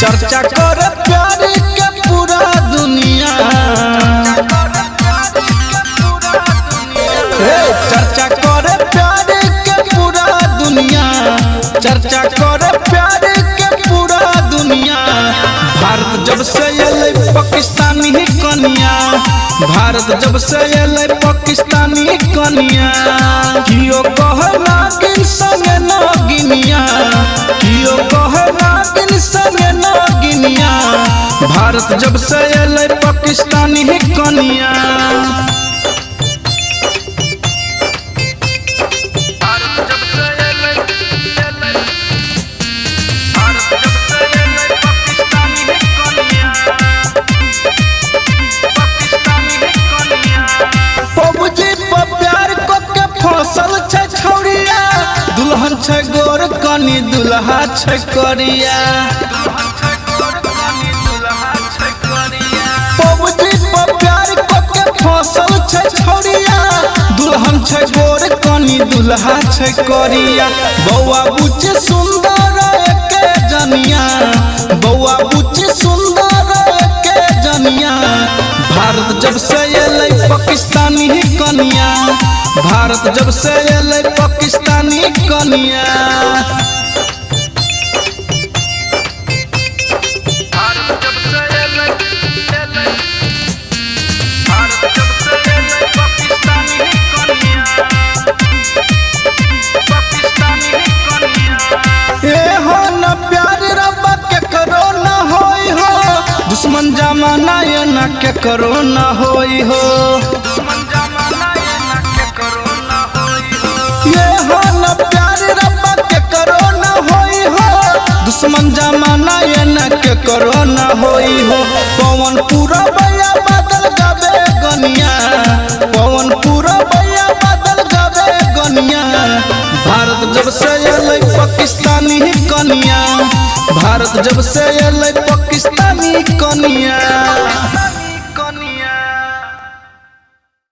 चर्चा करे प्यार के पूरा दुनिया, चर्चा करे प्यार के पूरा दुनिया, चर्चा करे प्यार के पूरा दुनिया। भारत जब से अलै पाकिस्तानी कनिया, भारत जब से अलै पाकिस्तानी कनिया। कियो कहे नागिन संगे नागिनिया, कियो कहे नागिन संगे नागिनिया। भारत जब से अलै पाकिस्तानी कनिया। फसल छै छौरिया, दुल्हन छै गोर कनी दुल्हा छै करिया। पबजी पर प्यार के फसल छै छौरिया, दुल्हन छै गोर कनी दुल्हा छै करिया। बौआ बुच्ची सुंदर एके जनिया, बौआ बुच्ची सुंदर एके जनिया। भारत जब से अलै पाकिस्तानी कनिया, भारत जब से अलै पाकिस्तानी कनिया। हो न प्यार रब्बा के करो न होई हो, दुश्मन जमाना ये न के करो न होई हो। ये हो न प्यार रब्बा के करो न होई हो, दुश्मन जमाना ये न के करो न होई हो। पवन पूरा भैया बादल गावे गनिया, पवन पूरा भैया बादल गावे गनिया। भारत जब से अलै पाकिस्तानी कनिया, भारत जब से अलै पाकिस्तानी कनिया।